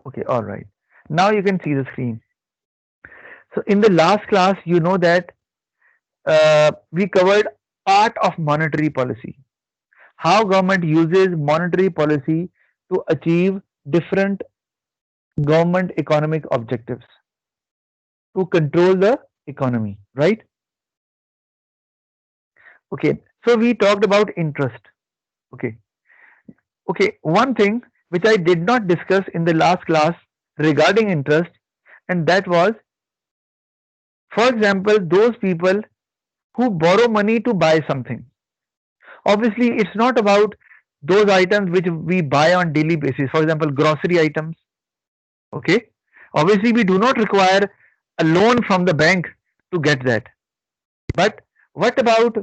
Okay, all right. Now you can see the screen. So in the last class, you know that we covered art of monetary policy, how government uses monetary policy to achieve different government economic objectives to control the economy, right? Okay, so we talked about interest. Okay, okay, one thing which I did not discuss in the last class regarding interest, and that was, for example, those people who borrow money to buy something. Obviously, it's not about those items which we buy on daily basis, for example, grocery items. Okay, obviously, we do not require a loan from the bank to get that. But what about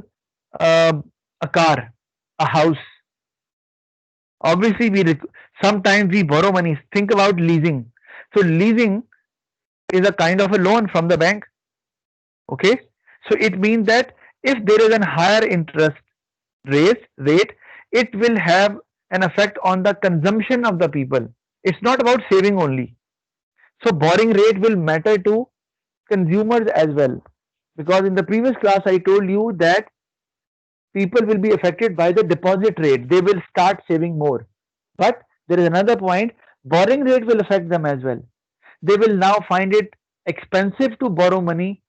uh, a car, a house? Obviously, sometimes we borrow money. Think about leasing. So leasing is a kind of a loan from the bank. Okay, so it means that if there is a higher interest rate, it will have an effect on the consumption of the people. It's not about saving only. So borrowing rate will matter to consumers as well, because in the previous class I told you that people will be affected by the deposit rate. They will start saving more. But there is another point, borrowing rate will affect them as well. They will now find it expensive to borrow money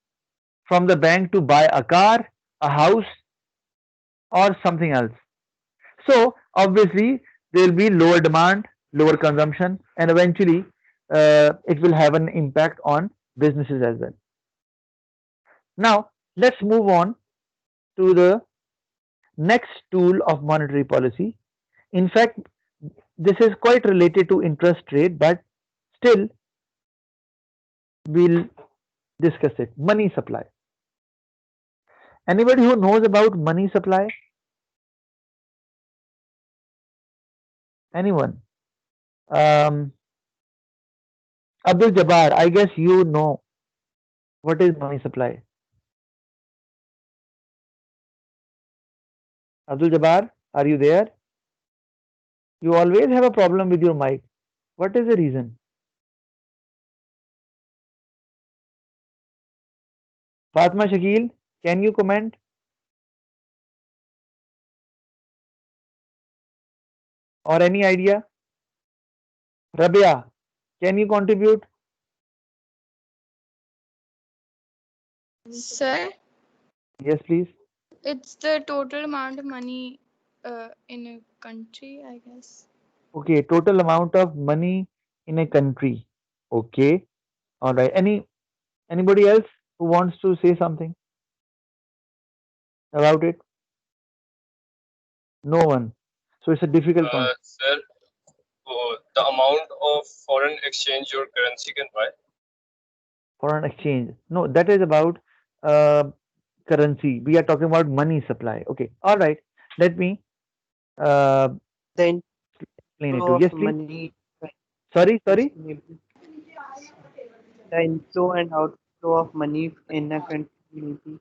from the bank to buy a car, a house, or something else. So obviously there will be lower demand, lower consumption, and eventually it will have an impact on businesses as well. Now let's move on to the next tool of monetary policy. In fact, this is quite related to interest rate, but still we'll discuss it. Money supply. Anybody who knows about money supply? Anyone? Um, Abdul Jabbar, I guess you know what is money supply. Abdul Jabbar, are you there? You always have a problem with your mic. What is the reason? Fatma Shakil, can you comment or any idea? Rabia, can you contribute? Sir, Yes, please. it's the total amount of money in a country, I guess. Okay, total amount of money in a country. Okay, all right. Anybody else who wants to say something about it? No one. So it's a difficult one. Sir, the amount of foreign exchange your currency can buy. Foreign exchange. No, that is about uh, currency. We are talking about money supply. Okay, all right. Let me uh, The explain it to inflow you. of Yes, please. money, Sorry, it's sorry. maybe the inflow and outflow of money in a country, maybe.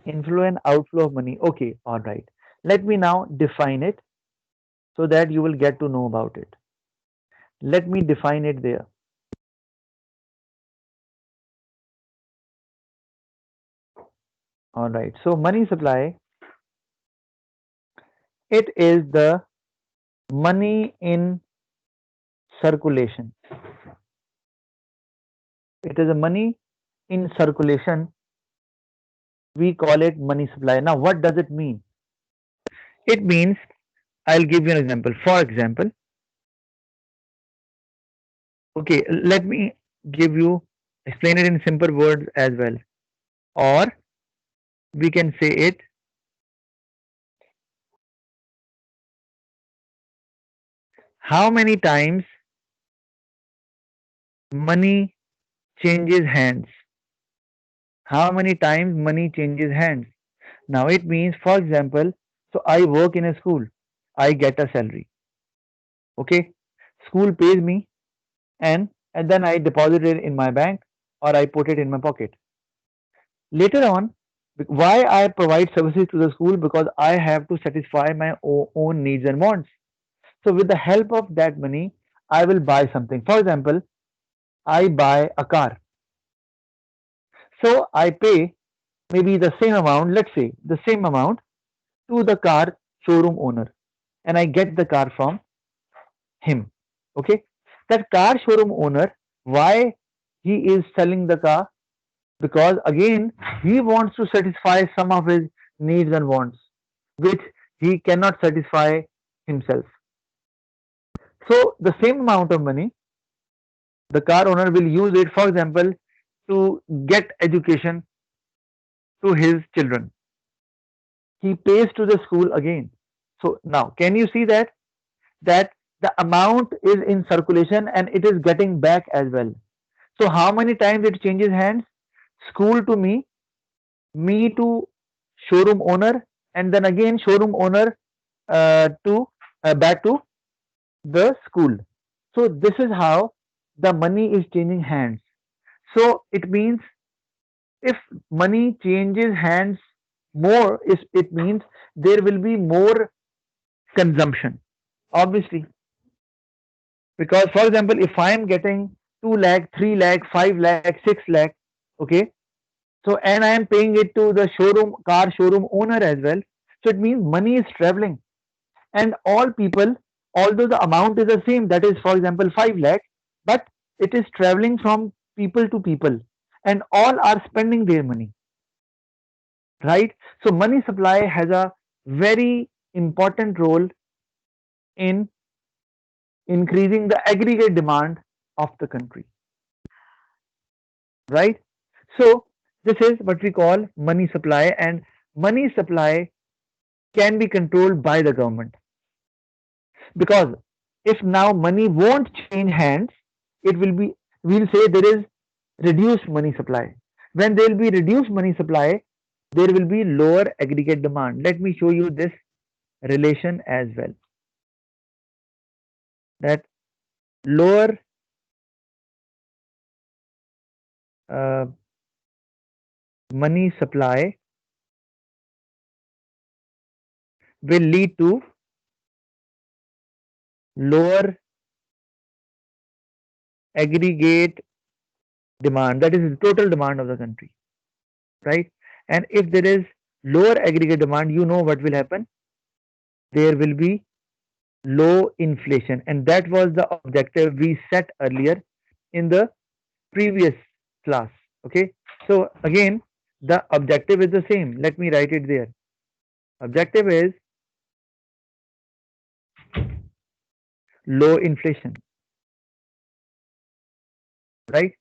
Inflow and outflow of money. Okay, all right. Let me now define it so that you will get to know about it. Let me define it there. All right. So money supply, it is the money in circulation. It is a money in circulation. We call it money supply. Now, what does it mean? It means, I'll give you an example. For example, okay, let me give you, explain it in simple words as well. Or we can say it, how many times money changes hands. How many times money changes hands. Now, it means, for example, so I work in a school, I get a salary. Okay, school pays me, and then I deposit it in my bank or I put it in my pocket. Later on, why I provide services to the school? Because I have to satisfy my own needs and wants. So with the help of that money, I will buy something. For example, I buy a car. So I pay maybe the same amount, let's say the same amount to the car showroom owner, and I get the car from him. Okay, that car showroom owner, why he is selling the car? Because again, he wants to satisfy some of his needs and wants, which he cannot satisfy himself. So the same amount of money, the car owner will use it, for example, to get education to his children. He pays to the school again. So now, can you see that the amount is in circulation and it is getting back as well. So how many times it changes hands? School to me to showroom owner, and then again showroom owner to back to the school. So this is how the money is changing hands. So it means if money changes hands more, is it means there will be more consumption. Obviously, because for example, if I am getting 2 lakh, 3 lakh, 5 lakh, 6 lakh, okay, so and I am paying it to the showroom car showroom owner as well. So it means money is traveling, and all people, although the amount is the same, that is for example 5 lakh, but it is traveling from people to people, and all are spending their money, right? So money supply has a very important role in increasing the aggregate demand of the country, right? So this is what we call money supply, and money supply can be controlled by the government, because if now money won't change hands, it will be, we'll say there is reduced money supply. When there will be reduced money supply, there will be lower aggregate demand. Let me show you this relation as well. That lower uh, money supply will lead to lower aggregate demand, that is the total demand of the country, right? And if there is lower aggregate demand, you know what will happen? There will be low inflation, and that was the objective we set earlier in the previous class. Okay, so again, the objective is the same. Let me write it there. Objective is low inflation, right?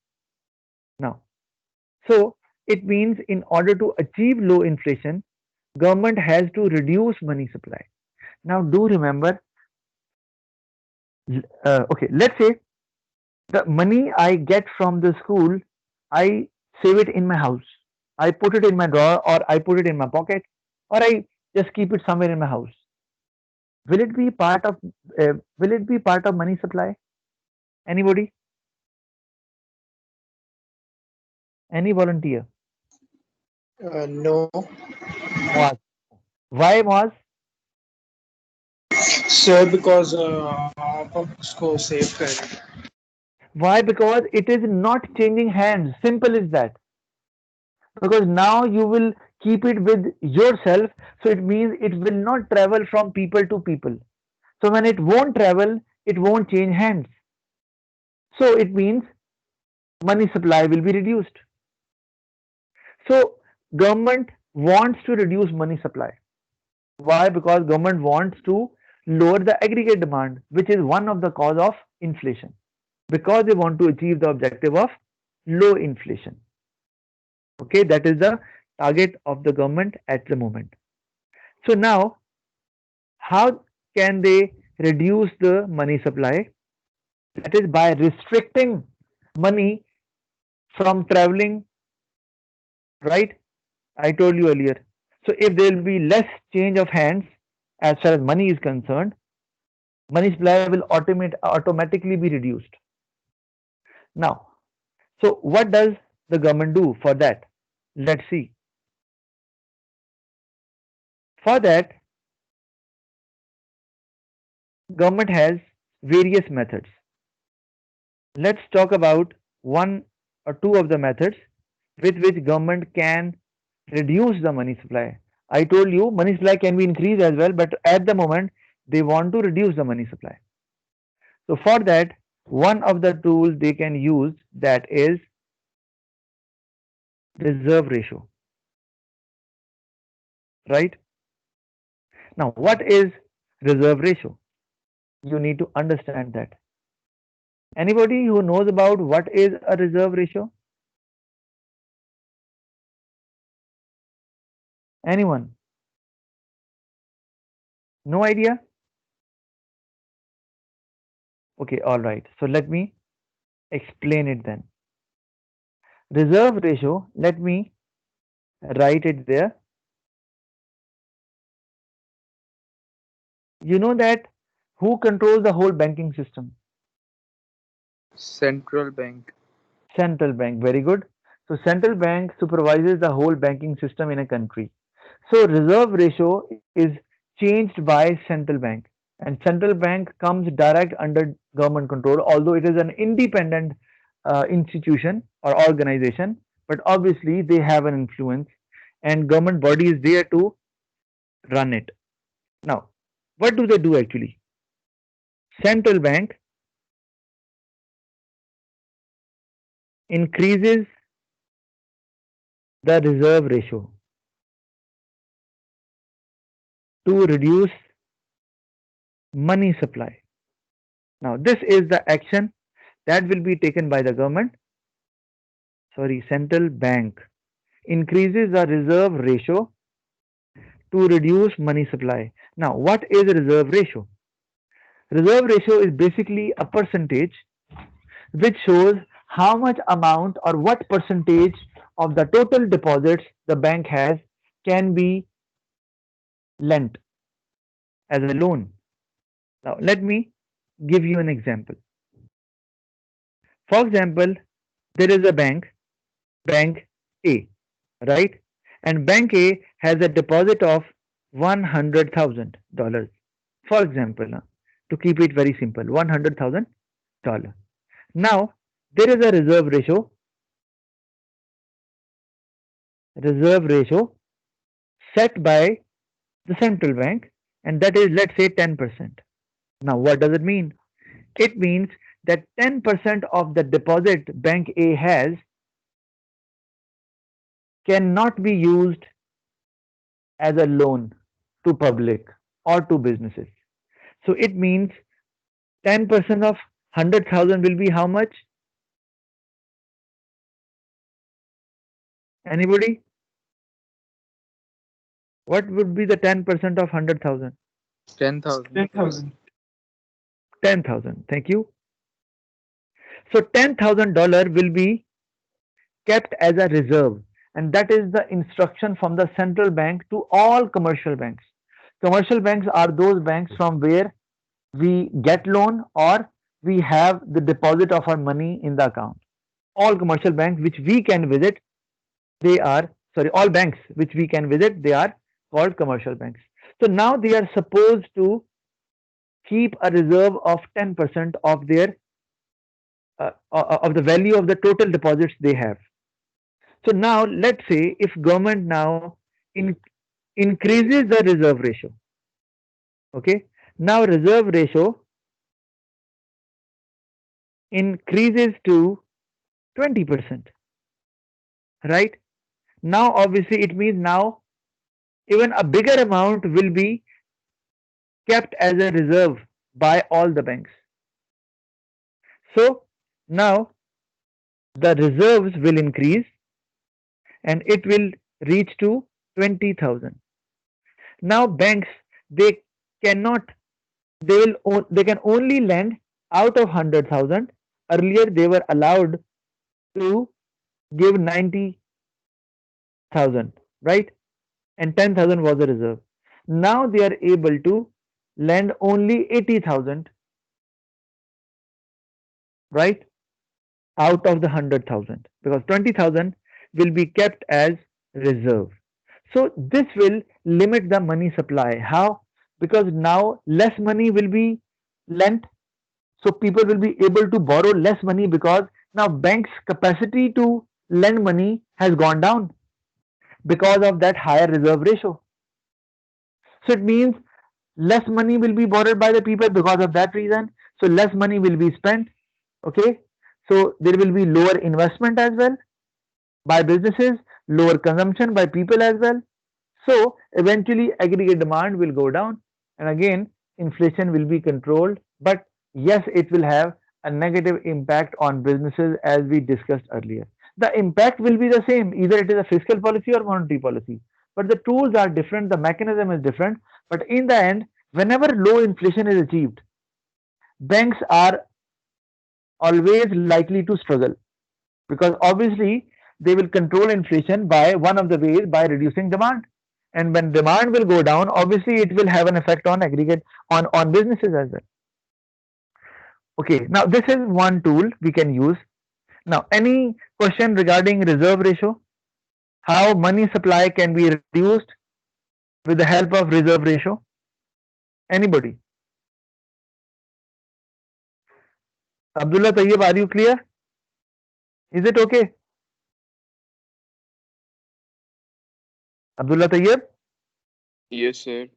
Now, so it means in order to achieve low inflation, government has to reduce money supply. Now do remember, okay, let's say the money I get from the school, I save it in my house. I put it in my drawer, or I put it in my pocket, or I just keep it somewhere in my house. Will it be part of will it be part of money supply? Anybody? Any volunteer? No, Moaz. Why Moaz? sir, because उसको save करें. Why? Because it is not changing hands. Simple as that. Because now you will keep it with yourself, so it means it will not travel from people to people. So when it won't travel, it won't change hands. So it means money supply will be reduced. So government wants to reduce money supply. Why? Because government wants to lower the aggregate demand, which is one of the cause of inflation. Because they want to achieve the objective of low inflation. Okay, that is the target of the government at the moment. So now, how can they reduce the money supply? That is by restricting money from traveling, right? I told you earlier. So if there will be less change of hands as far as money is concerned, money supply will automatically be reduced. Now, so what does the government do for that? Let's see. For that, government has various methods. let's talk about one or two of the methods with which government can reduce the money supply. I told you money supply can be increased as well, but at the moment they want to reduce the money supply. So for that, one of the tools they can use that is reserve ratio, right? Now, what is reserve ratio? You need to understand that. Anybody who knows about what is a reserve ratio? Anyone? No idea? Okay, all right. So let me explain it then. Reserve ratio, let me write it there. You know that who controls the whole banking system? Central bank. Central bank. Very good. So central bank supervises the whole banking system in a country. So reserve ratio is changed by central bank, and central bank comes direct under government control, although it is an independent institution or organization, but obviously they have an influence, and government body is there to run it. Now, what do they do actually? Central bank increases the reserve ratio to reduce money supply. Now, this is the action that will be taken by the government, sorry, central bank increases the reserve ratio to reduce money supply. Now, what is reserve ratio? Reserve ratio is basically a percentage which shows how much amount or what percentage of the total deposits the bank has can be lent as a loan. Now, let me give you an example. For example, there is a bank A, right? And bank A has a deposit of $100,000. For example, to keep it very simple, $100,000. Now, there is a reserve ratio set by the central bank, and that is, let's say, 10%. Now, what does it mean? It means that 10% of the deposit bank A has cannot be used as a loan to public or to businesses. So it means 10% of 100,000 will be how much? Anybody? What would be the 10% of 100,000? 10,000. 10,000. 10,000. Thank you. So $10,000 will be kept as a reserve, and that is the instruction from the central bank to all commercial banks. Commercial banks are those banks from where we get loan or we have the deposit of our money in the account. All commercial banks which we can visit, they are, sorry, all banks which we can visit, they are called commercial banks. So now they are supposed to keep a reserve of 10% of their of the value of the total deposits they have. So now let's say if government now increases the reserve ratio, okay, now reserve ratio increases to 20%, right? Now obviously it means now even a bigger amount will be kept as a reserve by all the banks. So now the reserves will increase and it will reach to 20,000. Now banks, they cannot, they can only lend out of 100,000. Earlier they were allowed to give 90,000, right? And 10,000 was a reserve. Now they are able to lend only 80,000, right? Out of the 100,000, because 20,000 will be kept as reserve. So this will limit the money supply. How? Because now less money will be lent So people will be able to borrow less money because now banks' capacity to lend money has gone down because of that higher reserve ratio. So it means less money will be borrowed by the people because of that reason. So less money will be spent. Okay. So there will be lower investment as well by businesses, lower consumption by people as well. So eventually aggregate demand will go down and again inflation will be controlled. But yes, it will have a negative impact on businesses as we discussed earlier. The impact will be the same, either it is a fiscal policy or monetary policy. But the tools are different, the mechanism is different. But in the end, whenever low inflation is achieved, banks are always likely to struggle because obviously they will control inflation by one of the ways by reducing demand, and when demand will go down obviously it will have an effect on aggregate on businesses as well. Okay, now this is one tool we can use. Now any question regarding reserve ratio, how money supply can be reduced with the help of reserve ratio? Anybody? Abdullah Tayyib, are you clear? Is it okay? Abdullah Tayyib, Yes, sir.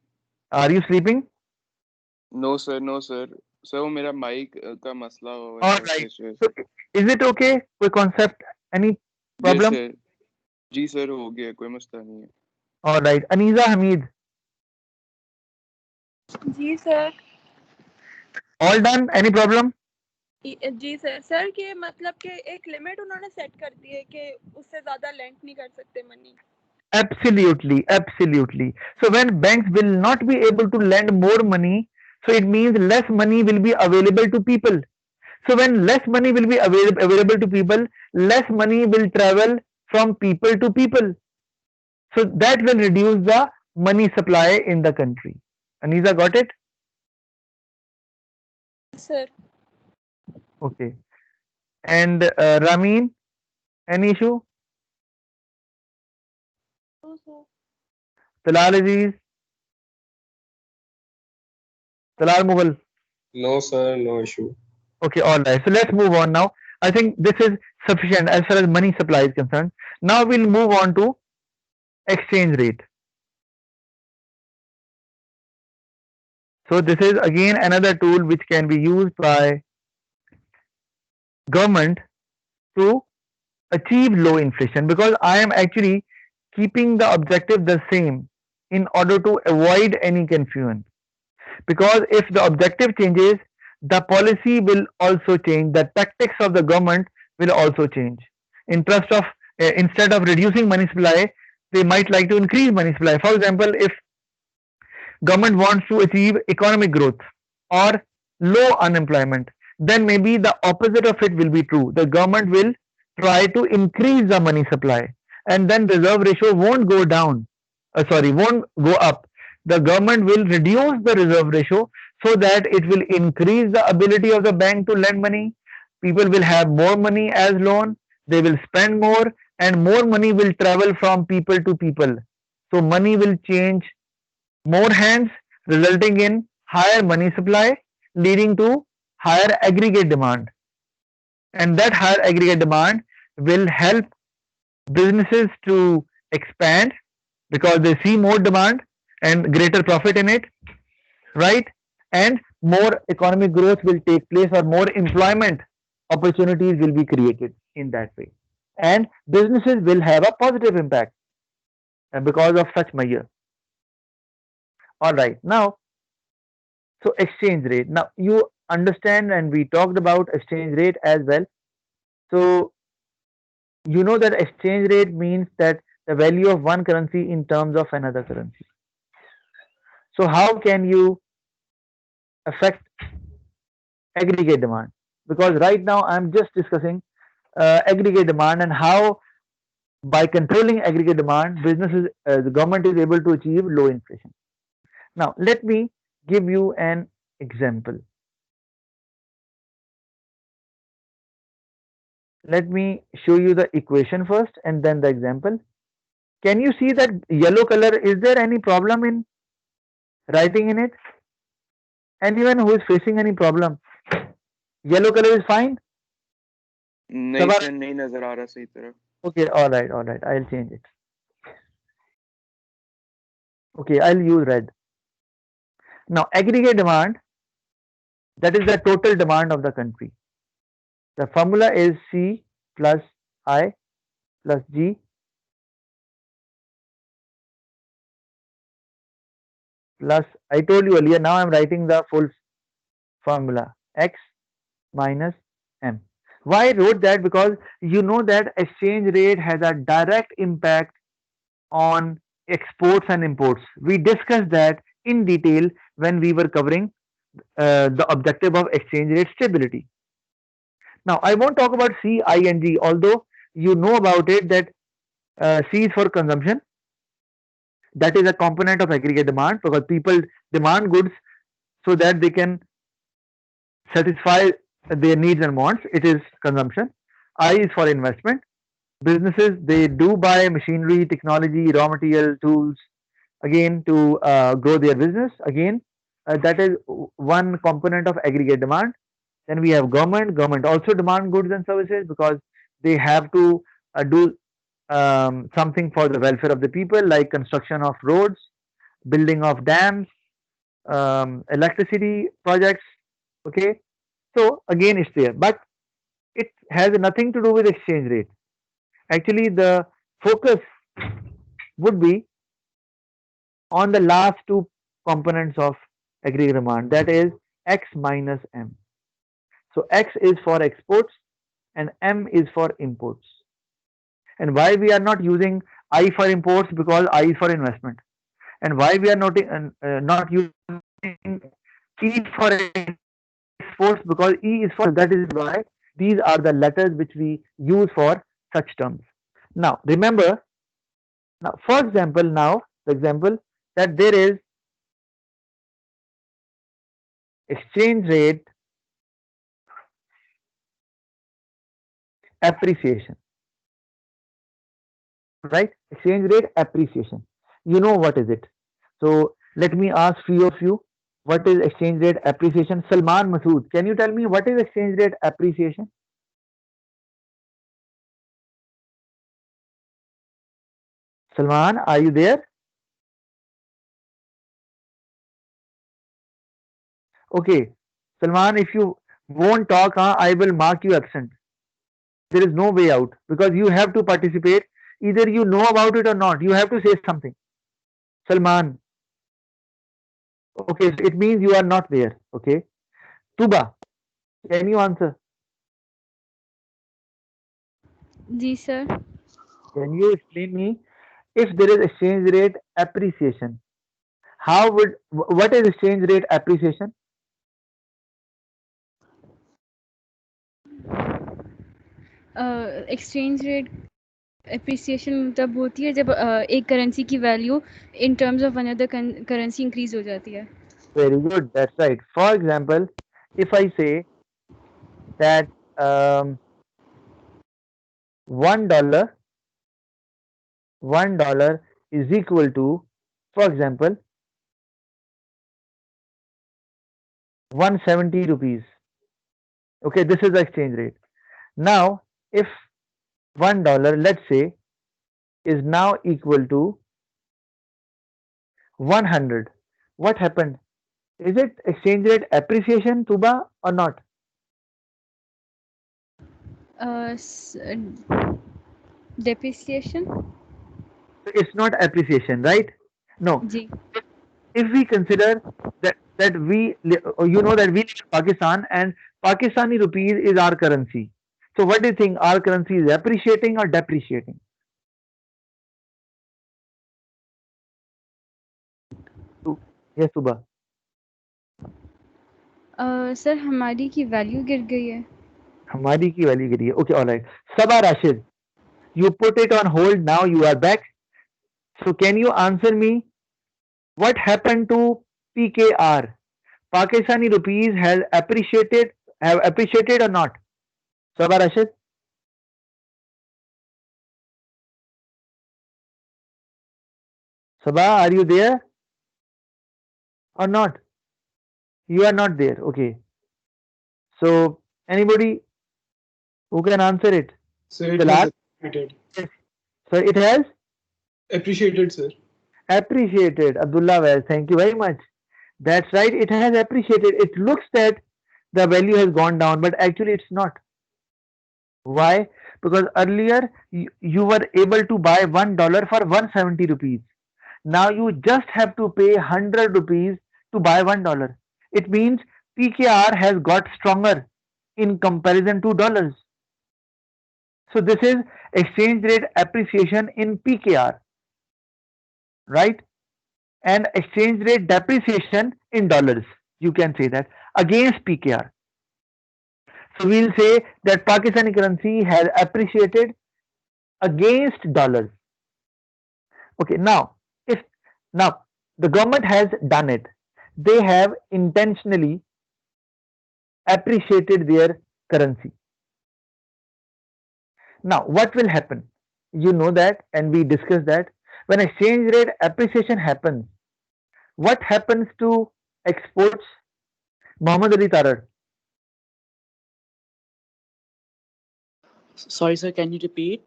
are you sleeping? No, sir. No, sir. Sir वो मेरा mic का मसला हुआ All है right. इस वजह So, is it okay? कोई concept? Any से। problem? सर जी सर हो गया, कोई मसला नहीं है। All right. Aniza Hamid, जी sir. all done? Any problem? जी सर। सर के मतलब कि एक लिमिट उन्होंने सेट कर दी है कि उससे ज्यादा लेंड नहीं कर सकते money. Absolutely, absolutely. So when banks will not be able to lend more money, so it means less money will be available to people. So when less money will be available to people, less money will travel from people to people. So that will reduce the money supply in the country. Aniza, got it? Sir. Okay. And Ramin, any issue? तो sir. Talal Aziz, Talal Mughal. No, sir, no issue. Okay, all right. So let's move on now. I think this is sufficient as far as money supply is concerned. Now we'll move on to exchange rate. So this is again another tool which can be used by government to achieve low inflation, because I am actually keeping the objective the same in order to avoid any confusion. Because if the objective changes, the policy will also change, the tactics of the government will also change. Instead of reducing money supply, they might like to increase money supply. For example, if government wants to achieve economic growth or low unemployment, then maybe the opposite of it will be true. The government will try to increase the money supply, and then reserve ratio won't go down. Won't go up. The government will reduce the reserve ratio so that it will increase the ability of the bank to lend money. People will have more money as loan, they will spend more, and more money will travel from people to people. So money will change more hands, resulting in higher money supply, leading to higher aggregate demand. And that higher aggregate demand will help businesses to expand because they see more demand and greater profit in it, right? And more economic growth will take place, or more employment opportunities will be created in that way. And businesses will have a positive impact because of such measure. All right, now, so exchange rate. Now you understand, and we talked about exchange rate as well. So you know that exchange rate means that the value of one currency in terms of another currency. So how can you affect aggregate demand? Because right now I'm just discussing aggregate demand and how by controlling aggregate demand, the government is able to achieve low inflation. Now let me give you an example. Let me show you the equation first and then the example. Can you see that yellow color? Is there any problem in writing in it? Anyone who is facing any problem? Yellow color is fine. नहीं Sabah, sir, नहीं नजर आ रहा सही तरह. okay, all right. I'll change it. Okay, I'll use red. Now, aggregate demand, that is the total demand of the country. The formula is C plus I plus G plus, I told you earlier, now I'm writing the full formula, X minus M. Why I wrote that? Because you know that exchange rate has a direct impact on exports and imports. We discussed that in detail when we were covering the objective of exchange rate stability. Now, I won't talk about C, I, and G, although you know about it that C is for consumption. That is a component of aggregate demand because people demand goods so that they can satisfy their needs and wants. It is consumption. I is for investment. Businesses, they do buy machinery, technology, raw material, tools, again to grow their business. Again, that is one component of aggregate demand. Then we have government. Government also demand goods and services because they have to do something for the welfare of the people, like construction of roads, building of dams, electricity projects. Okay, so again it's there, but it has nothing to do with exchange rate. Actually, the focus would be on the last two components of aggregate demand, that is X minus M. So X is for exports and M is for imports. And why we are not using I for imports? Because I is for investment. And why we are not using E for exports? Because E is for, that is why these are the letters which we use for such terms. Now remember, now for example, now the example that there is exchange rate appreciation, right? Exchange rate appreciation. You know what is it? So let me ask few of you, what is exchange rate appreciation? Salman Masood, can you tell me what is exchange rate appreciation? Salman, are you there? Okay, Salman, if you won't talk, I will mark you absent. There is no way out because you have to participate. Either you know about it or not. You have to say something. Salman, okay, so it means you are not there. Okay, Tuba, can you answer? जी sir. Can you explain me if there is exchange rate appreciation? How would, what is exchange rate appreciation? Exchange rate appreciation तब होती है जब एक currency की value in terms of another currency increase हो जाती है. Very good. That's right. For example, if I say that $1 is equal to, for example, 170 rupees. Okay, this is the exchange rate. Now, if $1, let's say, is now equal to 100, what happened? Is it exchange rate appreciation, Tuba, or not? Depreciation. It's not appreciation, right? No. जी. If we consider that we, you know that we live in Pakistan and Pakistani rupees is our currency. So what do you think? Our currency is appreciating or depreciating? Yes, Tuba. Sir हमारी की value गिर गई है. हमारी की value गिरी है. Okay, all right. Sabah Rashid, you put it on hold. Now you are back. So can you answer me? What happened to PKR? Pakistani rupees have appreciated or not? Sabah Rashid? Sabah, are you there or not? You are not there. Okay. So Anybody who can answer it? Sir, it The has last, appreciated. so it has Appreciated, sir. appreciated. Abdullah Wais, thank you very much. That's right, it has appreciated. It looks that the value has gone down, but actually it's not. Why? Because earlier you were able to buy $1 for 170 rupees. Now you just have to pay 100 rupees to buy $1. It means PKR has got stronger in comparison to dollars. So this is exchange rate appreciation in PKR, right? And exchange rate depreciation in dollars. You can say that against PKR. So we'll say that Pakistani currency has appreciated against dollars. Okay, now the government has done it. They have intentionally appreciated their currency. Now, what will happen? You know that, and we discussed that when exchange rate appreciation happens, what happens to exports? Muhammad Ali Tarar. Sorry, sir, can you repeat?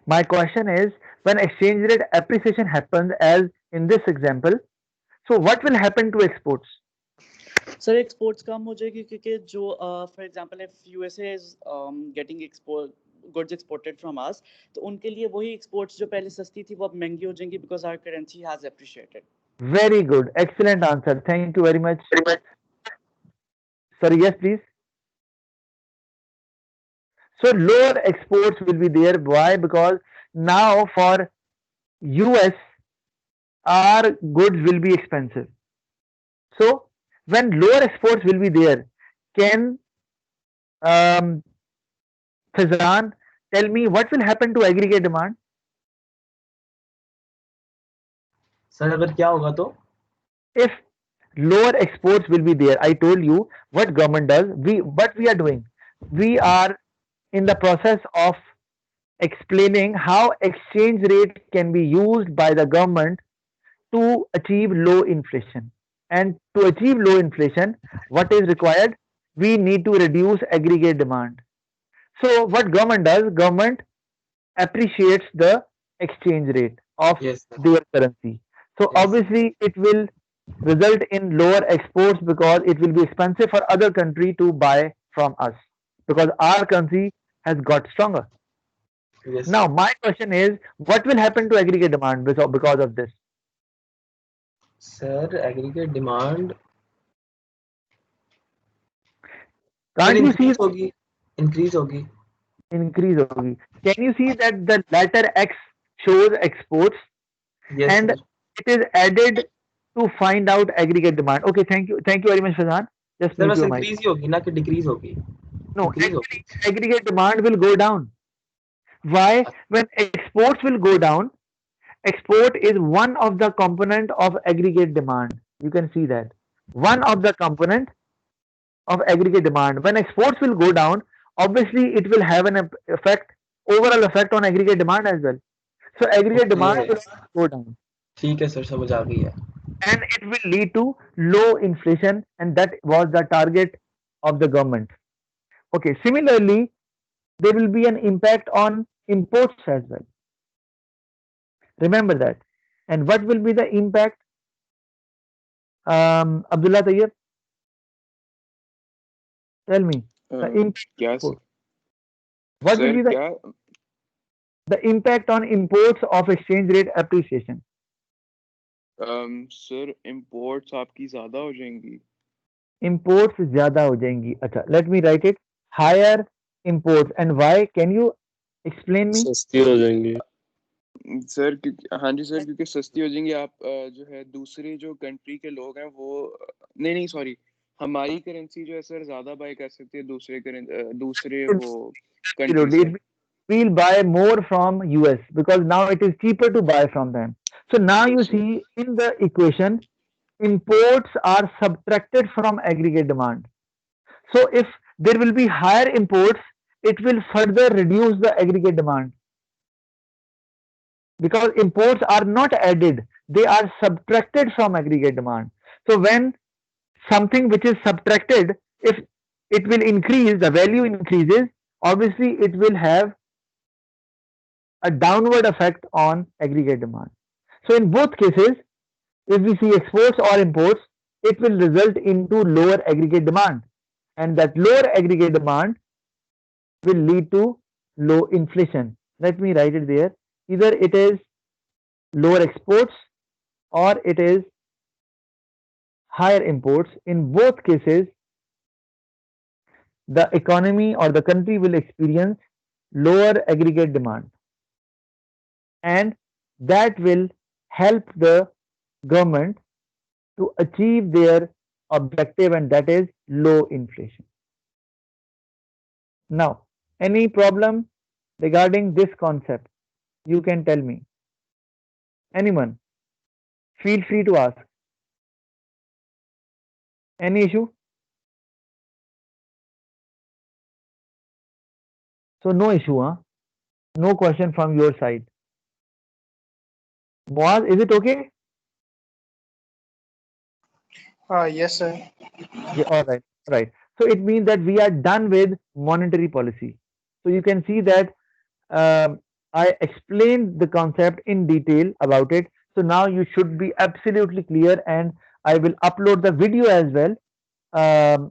My question is, when exchange rate appreciation happens, as in this example, so what will happen to exports? Sir, exports कम हो जाएगी क्योंकि जो for example if USA is getting goods exported from us, तो उनके लिए वही exports जो पहले सस्ती थी वो अब महंगी हो जाएंगी because our currency has appreciated. Very good, excellent answer. Thank you very much. Sorry, yes, please. So lower exports will be there. Why? Because now for US, our goods will be expensive. So when lower exports will be there, can Fazan tell me what will happen to aggregate demand? Sir अगर क्या होगा तो? If lower exports will be there, I told you what government does. What we are doing, we are in the process of explaining how exchange rate can be used by the government to achieve low inflation. And to achieve low inflation, what is required? We need to reduce aggregate demand. So what government does? Government appreciates the exchange rate of their currency. So obviously it will result in lower exports because it will be expensive for other country to buy from us because our currency has got stronger. Now my question is, what will happen to aggregate demand because of this? Sir, aggregate demand Can't you see होगी? Increase होगी. Increase hogi. Can you see that the letter X shows exports and it is added to find out aggregate demand? Okay, thank you very much, Fazan. Just Sir, mute your increase mic. ही होगी ना कि decrease होगी? No, actually aggregate demand will go down. Why? When exports will go down, export is one of the component of aggregate demand. You can see that. One of the component of aggregate demand. When exports will go down, obviously it will have an overall effect on aggregate demand as well. So aggregate demand will go down. ठीक है sir, समझ आ गई है. And it will lead to low inflation, and that was the target of the government. Okay, similarly, there will be an impact on imports as well. Remember that. And what will be the impact? Abdullah Tayyib, tell me. The impact. What will be the impact on imports of exchange rate appreciation? Sir, imports आपकी ज़्यादा हो जाएंगी. Imports ज़्यादा हो जाएंगी. अच्छा, let me write it. Higher imports. And why? Can you explain me? सस्ती हो जाएंगी. सर हाँ जी सर, क्योंकि सस्ती हो जाएंगी. आप जो है दूसरे जो कंट्री के लोग हैं वो नहीं सॉरी, हमारी करेंसी जो है सर ज़्यादा बाय कर सकते हैं दूसरे वो कंट्री से. We'll buy more from US because now it is cheaper to buy from them. So now you see in the equation, imports are subtracted from aggregate demand. So if there will be higher imports, it will further reduce the aggregate demand. Because imports are not added, they are subtracted from aggregate demand. So when something which is subtracted, if it will increase, the value increases, obviously it will have a downward effect on aggregate demand. So in both cases, if we see exports or imports, it will result into lower aggregate demand, and that lower aggregate demand will lead to low inflation. Let me write it there. Either it is lower exports or it is higher imports. In both cases, the economy or the country will experience lower aggregate demand, and that will help the government to achieve their objective, and that is low inflation. Now, any problem regarding this concept, you can tell me. Anyone, feel free to ask. Any issue? So no issue, huh? No question from your side. Moaz, is it okay? Yes, sir. Yeah, all right, right. So it means that we are done with monetary policy. So you can see that I explained the concept in detail about it. So now you should be absolutely clear, and I will upload the video as well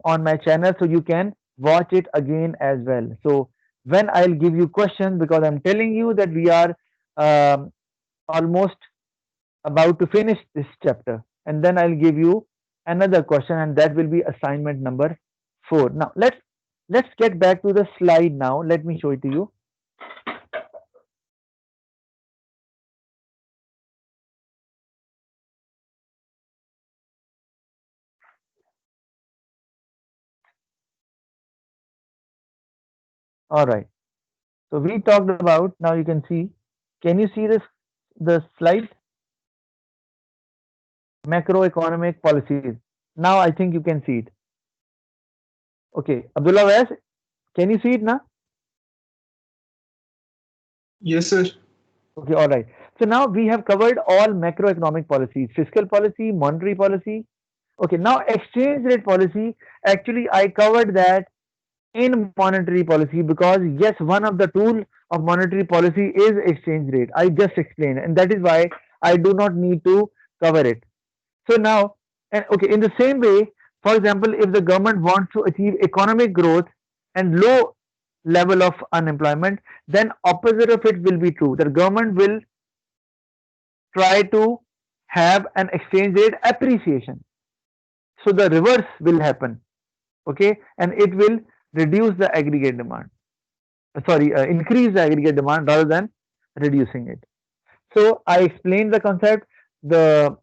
on my channel so you can watch it again as well. So when I'll give you questions, because I'm telling you that we are almost about to finish this chapter, and then I'll give you another question, and that will be assignment number 4. Now let's get back to the slide now. Let me show it to you. All right. So we talked about, now you can see, can you see this, the slide? Macroeconomic policies. Now I think you can see it. Okay, Abdullah Wais, can you see it now? Yes, sir. Okay, all right. So now we have covered all macroeconomic policies, fiscal policy, monetary policy. Okay, now exchange rate policy. Actually, I covered that in monetary policy, because yes, one of the tool of monetary policy is exchange rate. I just explained, and that is why I do not need to cover it. So now, and okay, in the same way, for example, if the government wants to achieve economic growth and low level of unemployment, then opposite of it will be true. The government will try to have an exchange rate appreciation. So the reverse will happen, okay, and it will reduce the aggregate demand. Sorry, increase the aggregate demand rather than reducing it. So I explained the concept. The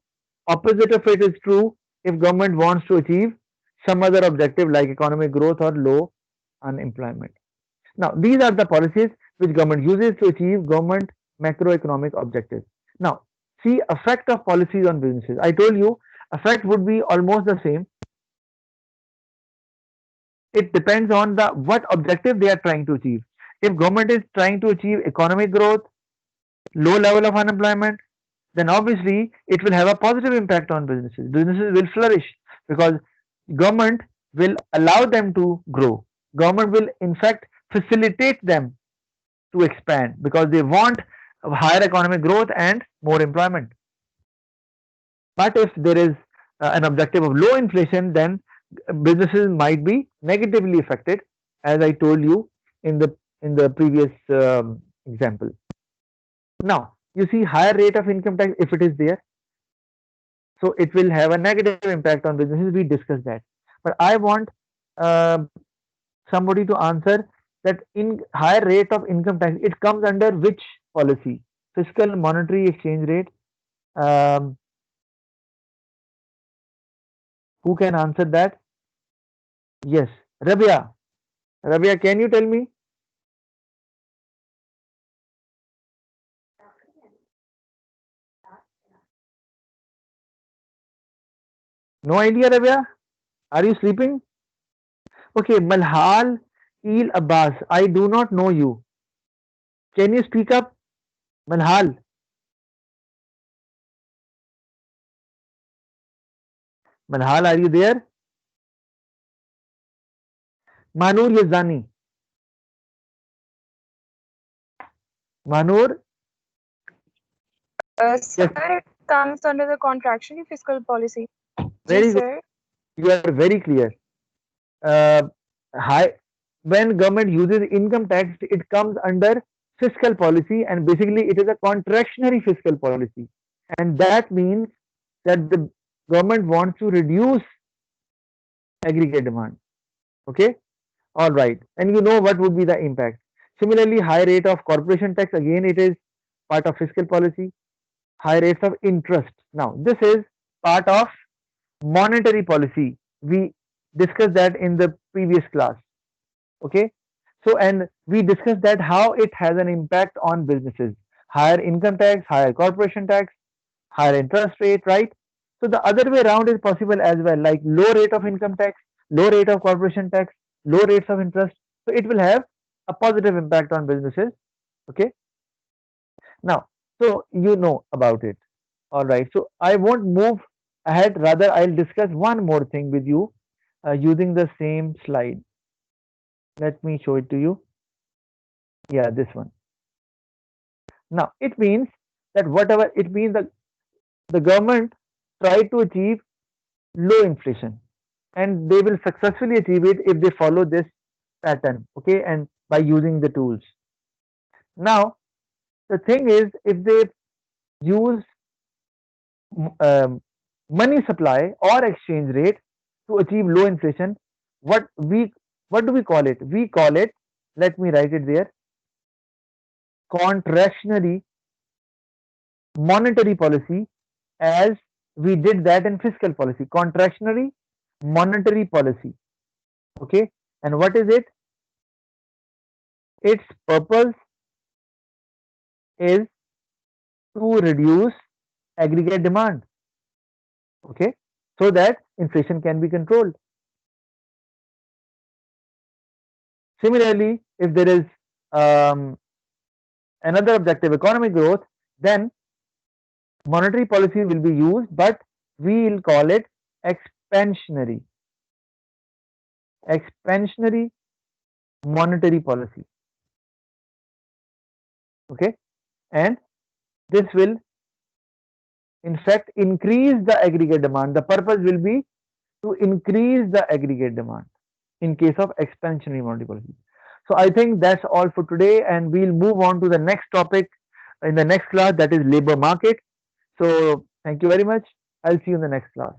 opposite of it is true if government wants to achieve some other objective like economic growth or low unemployment. Now, these are the policies which government uses to achieve government macroeconomic objectives. Now, see effect of policies on businesses. I told you effect would be almost the same. It depends on the what objective they are trying to achieve. If government is trying to achieve economic growth, low level of unemployment, then obviously it will have a positive impact on businesses. Businesses will flourish because government will allow them to grow. Government will in fact facilitate them to expand because they want higher economic growth and more employment. But if there is an objective of low inflation, then businesses might be negatively affected, as I told you in the previous example. Now, you see higher rate of income tax if it is there, so it will have a negative impact on businesses. We discussed that, but I want uh, somebody to answer that in higher rate of income tax, it comes under which policy? Fiscal, monetary, exchange rate. Um, who can answer that? Yes, Rabia. Rabia, can you tell me? No idea, Rabia? Are you sleeping? Okay, Malhal Eel Abbas. I do not know you. Can you speak up? Malhal. Malhal, are you there? Manur Yazani. Manur, Sir, yes, it comes under the contractionary fiscal policy. very good. Sir. You are very clear. Uh, high, when government uses income tax, it comes under fiscal policy, and basically it is a contractionary fiscal policy, and that means that the government wants to reduce aggregate demand. Okay, all right, and you know what would be the impact. Similarly, high rate of corporation tax, again it is part of fiscal policy. High rates of interest, now this is part of monetary policy. We discussed that in the previous class. Okay, so and we discussed that how it has an impact on businesses. Higher income tax, higher corporation tax, higher interest rate, right? So the other way around is possible as well, like low rate of income tax, low rate of corporation tax, low rates of interest. So it will have a positive impact on businesses. Okay, now, so you know about it. All right, so I won't move ahead, rather I'll discuss one more thing with you using the same slide. Let me show it to you. Yeah, this one. Now it means that whatever it means, the government try to achieve low inflation, and they will successfully achieve it if they follow this pattern. Okay, and by using the tools. Now the thing is, if they use um, money supply or exchange rate to achieve low inflation, what we what do we call it? We call it, let me write it there, contractionary monetary policy, as we did that in fiscal policy. Contractionary monetary policy. Okay, and what is it? Its purpose is to reduce aggregate demand. Okay, so that inflation can be controlled. Similarly, if there is another objective, economic growth, then monetary policy will be used, but we will call it expansionary monetary policy. Okay, and this will in fact increase the aggregate demand. The purpose will be to increase the aggregate demand in case of expansionary monetary policy. So I think that's all for today, and we'll move on to the next topic in the next class, that is labor market. So thank you very much. I'll see you in the next class.